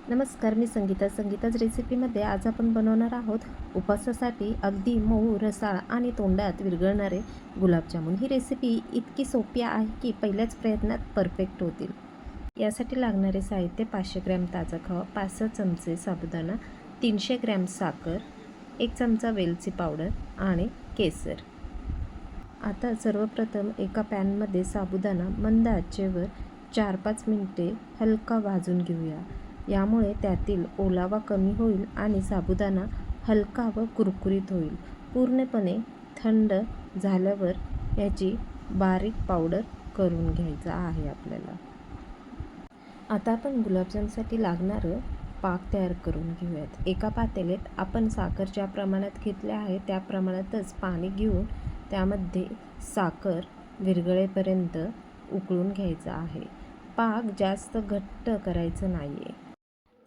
नमस्कार, मी संगीताच रेसिपीमध्ये आज आपण बनवणार आहोत उपवासासाठी अगदी मऊ, रसाळ आणि तोंडात विरघळणारे गुलाबजामुन। ही रेसिपी इतकी सोपी आहे की पहिल्याच प्रयत्नात परफेक्ट होतील। यासाठी लागणारे साहित्य: 500 ग्रॅम ताजा खवा, 5-6 चमचे साबुदाणा, 300 ग्रॅम साखर, 1 चमचा वेलची पावडर आणि केसर। आता सर्वप्रथम एका पॅनमध्ये साबुदाणा मंद आचेवर 4-5 मिनिटे हलका भाजून घेऊया। यामुळे त्यातील ओलावा कमी होईल आणि साबुदाणा हलका व कुरकुरीत होईल। पूर्णपणे थंड झाल्यावर याची बारीक पावडर करून घ्यायचा आहे आपल्याला। आता आपण गुलाबजामसाठी लागणारं पाक तयार करून घेऊयात। एका पातेल्यात आपण साखर ज्या प्रमाणात घेतले आहे त्या प्रमाणातच पाणी घेऊन त्यामध्ये साखर विरघळेपर्यंत उकळून घ्यायचं आहे। पाक जास्त घट्ट करायचं नाही आहे।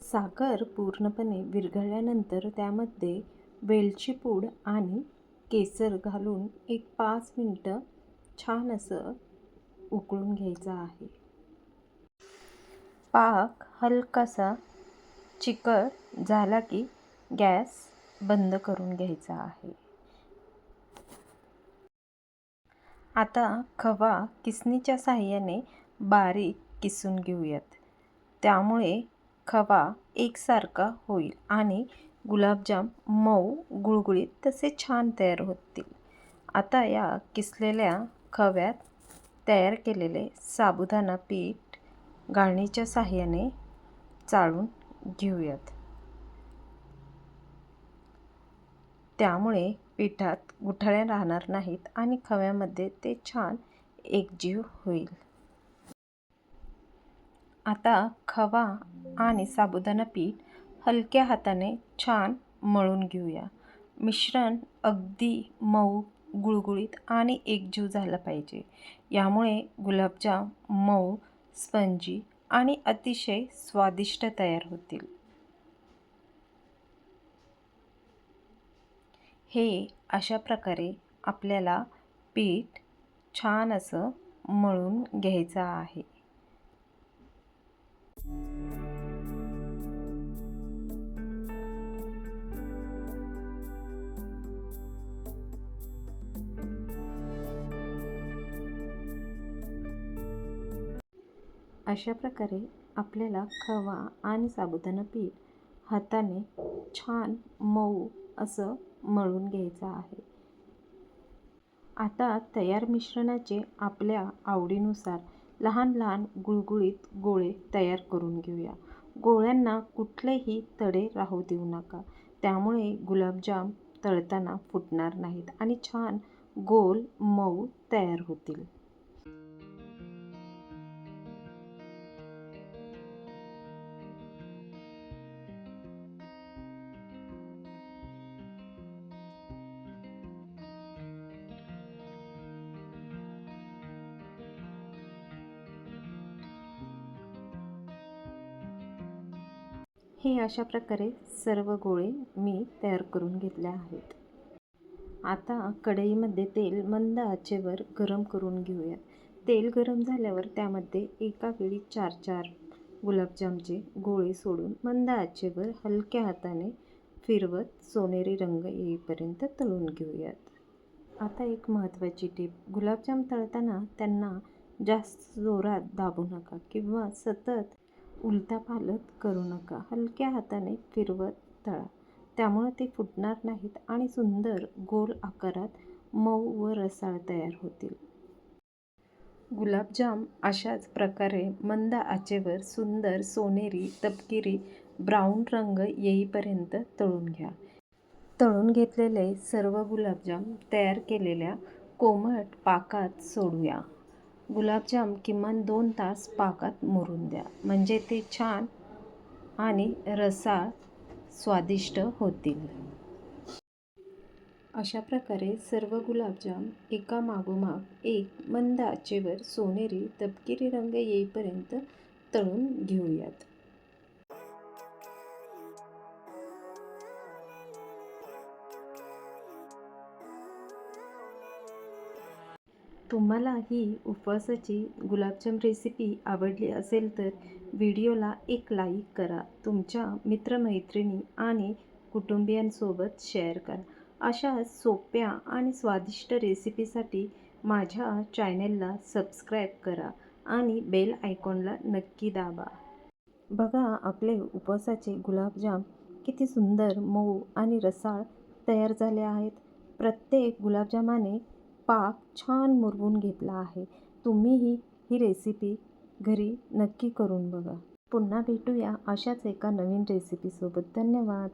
साखर पूर्णपणे विरघळल्यानंतर त्यामध्ये वेलची पूड आणि केसर घालून एक 5 मिनिटं छान असं उकळून घ्यायचं आहे। पाक हलकासा चिकट झाला की गॅस बंद करून घ्यायचा आहे। आता खवा किसणीच्या साहाय्याने बारीक किसून घेऊयात। त्यामुळे खवा एकसारखा होईल आणि गुलाबजाम मऊ, गुळगुळीत तसे छान तयार होतील। आता या किसलेल्या खव्यात तयार केलेले साबुदाणा पीठ गाळणीच्या साहाय्याने चाळून घेऊयात। त्यामुळे पिठात गुठळ्या राहणार नाहीत आणि खव्यामध्ये ते छान एकजीव होईल। आता खवा आणि साबुदाणा पीठ हलक्या हाताने छान मळून घेऊया। मिश्रण अगदी मऊ, गुळगुळीत आणि एकजीव झालं पाहिजे। यामुळे गुलाबजाम मऊ, स्पंजी आणि अतिशय स्वादिष्ट तयार होतील। हे अशा प्रकारे आपल्याला पीठ छान असं मळून घ्यायचं आहे। अशा प्रकारे आपल्याला खवा आणि साबुदाणा पीठ हाताने छान मऊ असं मळून घ्यायचं आहे। आता तयार मिश्रणाचे आपल्या आवडीनुसार लहान लहान गुळगुळीत गोळे तयार करून घेऊया। गोळ्यांना कुठलेही तडे राहू देऊ नका, त्यामुळे गुलाबजाम तळताना फुटणार नाहीत आणि छान गोल मऊ तयार होतील। हे अशा प्रकारे सर्व गोळे मी तयार करून घेतले आहेत। आता कढईमध्ये तेल मंद आचेवर गरम करून घेऊया। तेल गरम झाल्यावर त्यामध्ये एका वेळी 4-4 गुलाबजामचे गोळे सोडून मंद आचेवर हलक्या हाताने फिरवत सोनेरी रंग येईपर्यंत तळून घेऊयात। आता एक महत्त्वाची टीप: गुलाबजाम तळताना त्यांना जास्त जोरात दाबू नका किंवा सतत उलथापालथ करू नका। हलक्या हाताने फिरवत तळा, त्यामुळे ते फुटणार नाहीत आणि सुंदर गोल आकारात मऊ व रसाळ तयार होतील। गुलाबजाम अशाच प्रकारे मंद आचेवर सुंदर सोनेरी तपकिरी ब्राऊन रंग येईपर्यंत तळून घ्या। तळून घेतलेले सर्व गुलाबजाम तयार केलेल्या कोमट पाकात सोडूया। गुलाबजाम किमान 2 तास पाकात मुरून द्या, म्हणजे ते छान आणि रसाळ स्वादिष्ट होतील। अशा प्रकारे सर्व गुलाबजाम एका मागोमाग एक मंद आचेवर सोनेरी तपकिरी रंग येईपर्यंत तळून घेऊयात। तुम्हाला ही उपवासाची गुलाबजाम रेसिपी आवडली असेल तर व्हिडिओला एक लाईक करा, तुमच्या मित्रमैत्रिणी आणि कुटुंबियांसोबत शेअर करा. अशा सोप्या आणि स्वादिष्ट रेसिपीसाठी माझ्या चॅनेलला सबस्क्राईब करा आणि बेल आयकॉनला नक्की दाबा. बघा, आपले उपवासाचे गुलाबजाम किती सुंदर, मऊ आणि रसाळ तयार झाले आहेत. प्रत्येक गुलाबजामाने पाक छान मुरवून घेतला आहे. तुम्हीही ही रेसिपी घरी नक्की करून बघा. पुन्हा भेटूया अशाच एका नवीन रेसिपीसोबत. धन्यवाद.